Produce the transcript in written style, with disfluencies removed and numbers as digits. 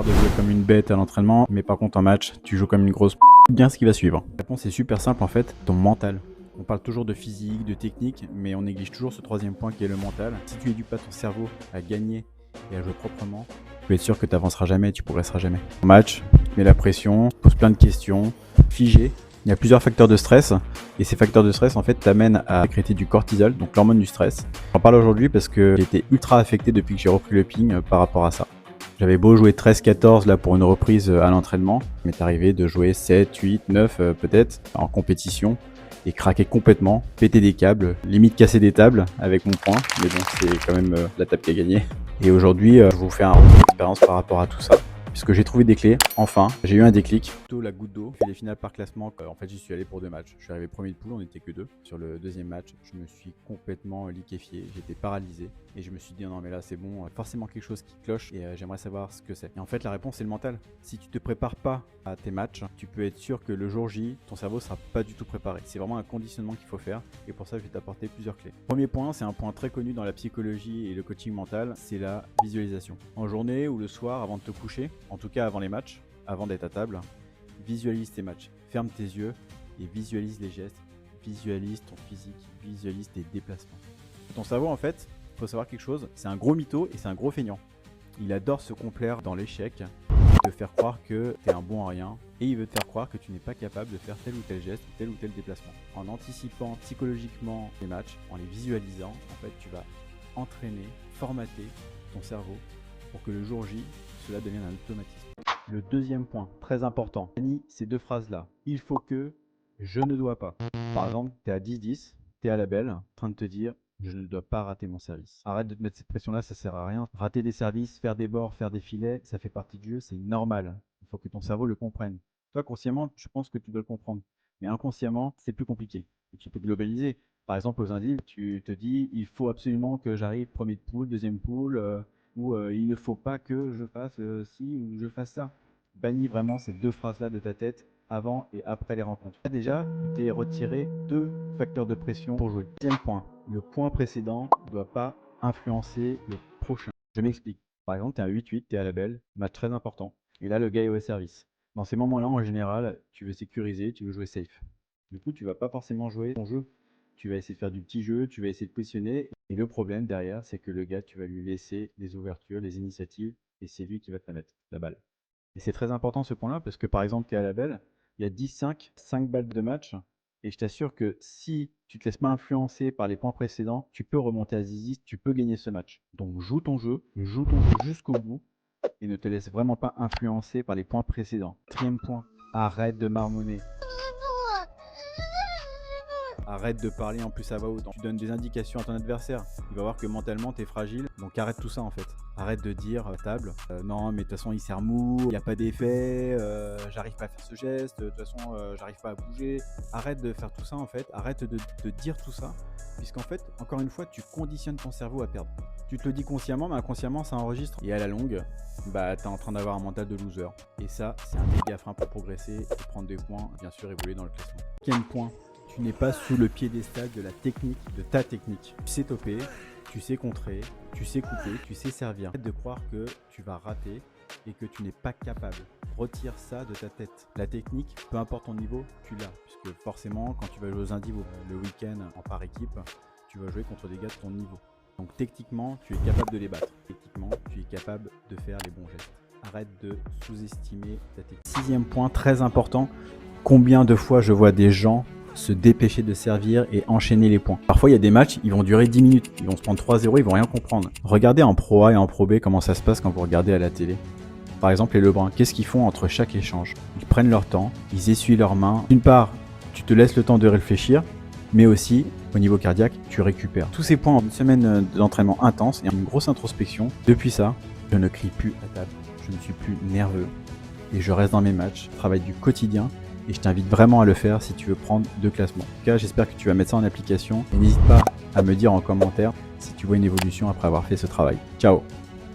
marre de jouer comme une bête à l'entraînement, mais par contre en match, tu joues comme une grosse bien ce qui va suivre. La réponse est super simple en fait, ton mental. On parle toujours de physique, de technique, mais on néglige toujours ce troisième point qui est le mental. Si tu n'éduques pas ton cerveau à gagner et à jouer proprement, tu peux être sûr que tu n'avanceras jamais et tu progresseras jamais. En match, mets la pression, pose plein de questions, figé. Il y a plusieurs facteurs de stress et ces facteurs de stress en fait t'amènent à sécréter du cortisol, donc l'hormone du stress. J'en parle aujourd'hui parce que j'ai été ultra affecté depuis que j'ai repris le ping par rapport à ça. J'avais beau jouer 13-14 là pour une reprise à l'entraînement, il m'est arrivé de jouer 7, 8, 9 peut-être en compétition et craquer complètement, péter des câbles, limite casser des tables avec mon poing, mais bon c'est quand même la table qui a gagné. Et aujourd'hui je vous fais un retour d'expérience par rapport à tout ça. Puisque j'ai trouvé des clés, enfin, j'ai eu un déclic. Plutôt la goutte d'eau, j'ai fait les finales par classement. En fait, j'y suis allé pour 2 matchs. Je suis arrivé premier de poule, on n'était que 2. Sur le deuxième match, je me suis complètement liquéfié, j'étais paralysé. Et je me suis dit, non mais là c'est bon, forcément quelque chose qui cloche et j'aimerais savoir ce que c'est. Et en fait, la réponse c'est le mental. Si tu te prépares pas à tes matchs, tu peux être sûr que le jour J, ton cerveau sera pas du tout préparé. C'est vraiment un conditionnement qu'il faut faire et pour ça, je vais t'apporter plusieurs clés. Premier point, c'est un point très connu dans la psychologie et le coaching mental, c'est la visualisation. En journée ou le soir, avant de te coucher, en tout cas avant les matchs, avant d'être à table, visualise tes matchs. Ferme tes yeux et visualise les gestes, visualise ton physique, visualise tes déplacements. Ton cerveau en fait, il faut savoir quelque chose, c'est un gros mytho et c'est un gros feignant. Il adore se complaire dans l'échec, te faire croire que tu es un bon à rien et il veut te faire croire que tu n'es pas capable de faire tel ou tel geste ou tel déplacement. En anticipant psychologiquement les matchs, en les visualisant, en fait tu vas entraîner, formater ton cerveau pour que le jour J, cela devienne un automatisme. Le deuxième point, très important, manie ces deux phrases-là. Il faut que, je ne dois pas. Par exemple, tu es à 10-10, tu es à la belle, en train de te dire, je ne dois pas rater mon service. Arrête de te mettre cette pression-là, ça sert à rien. Rater des services, faire des bords, faire des filets, ça fait partie du jeu, c'est normal. Il faut que ton cerveau le comprenne. Toi, consciemment, je pense que tu dois le comprendre. Mais inconsciemment, c'est plus compliqué. Et tu peux globaliser. Par exemple, aux indices, tu te dis, il faut absolument que j'arrive premier de poule, deuxième poule, ou il ne faut pas que je fasse ci ou je fasse ça. Bannis vraiment ces deux phrases-là de ta tête avant et après les rencontres. Déjà, tu t'es retiré 2 facteurs de pression pour jouer. Deuxième point, le point précédent ne doit pas influencer le prochain. Je m'explique. Par exemple, tu es à 8-8, tu es à la belle, match très important. Et là, le gars est au service. Dans ces moments-là, en général, tu veux sécuriser, tu veux jouer safe. Du coup, tu vas pas forcément jouer ton jeu. Tu vas essayer de faire du petit jeu, tu vas essayer de positionner. Et le problème derrière, c'est que le gars, tu vas lui laisser les ouvertures, les initiatives, et c'est lui qui va te la mettre, la balle. Et c'est très important ce point-là, parce que par exemple, tu es à la belle, il y a 10-5, 5 balles de match, et je t'assure que si tu te laisses pas influencer par les points précédents, tu peux remonter à Zizi, tu peux gagner ce match. Donc joue ton jeu jusqu'au bout, et ne te laisse vraiment pas influencer par les points précédents. Quatrième point, arrête de marmonner. Arrête de parler en plus à voix haute. Tu donnes des indications à ton adversaire. Il va voir que mentalement tu es fragile. Donc arrête tout ça en fait. Arrête de dire à table, non mais de toute façon il sert mou, il n'y a pas d'effet, j'arrive pas à faire ce geste, de toute façon j'arrive pas à bouger. Arrête de faire tout ça en fait. Arrête de dire tout ça. Puisqu'en fait, encore une fois, tu conditionnes ton cerveau à perdre. Tu te le dis consciemment, mais inconsciemment ça enregistre. Et à la longue, bah t'es en train d'avoir un mental de loser. Et ça, c'est un méga frein pour progresser et prendre des points, bien sûr évoluer dans le classement. Quel point? Tu n'es pas sous le piédestal de la technique, de ta technique. Tu sais topper, tu sais contrer, tu sais couper, tu sais servir. Arrête de croire que tu vas rater et que tu n'es pas capable. Retire ça de ta tête. La technique, peu importe ton niveau, tu l'as. Puisque forcément, quand tu vas jouer aux indies le week-end en par équipe, tu vas jouer contre des gars de ton niveau. Donc techniquement, tu es capable de les battre. Techniquement, tu es capable de faire les bons gestes. Arrête de sous-estimer ta technique. Sixième point, très important. Combien de fois je vois des gens se dépêcher de servir et enchaîner les points. Parfois il y a des matchs, ils vont durer 10 minutes, ils vont se prendre 3-0, ils vont rien comprendre. Regardez en Pro A et en Pro B comment ça se passe quand vous regardez à la télé. Par exemple les Lebrun, qu'est-ce qu'ils font entre chaque échange? Ils prennent leur temps, ils essuient leurs mains. D'une part, tu te laisses le temps de réfléchir, mais aussi au niveau cardiaque, tu récupères. Tous ces points en une semaine d'entraînement intense et une grosse introspection. Depuis ça, je ne crie plus à table, je ne suis plus nerveux et je reste dans mes matchs, je travaille du quotidien. Et je t'invite vraiment à le faire si tu veux prendre 2 classements. En tout cas, j'espère que tu vas mettre ça en application. Et n'hésite pas à me dire en commentaire si tu vois une évolution après avoir fait ce travail. Ciao!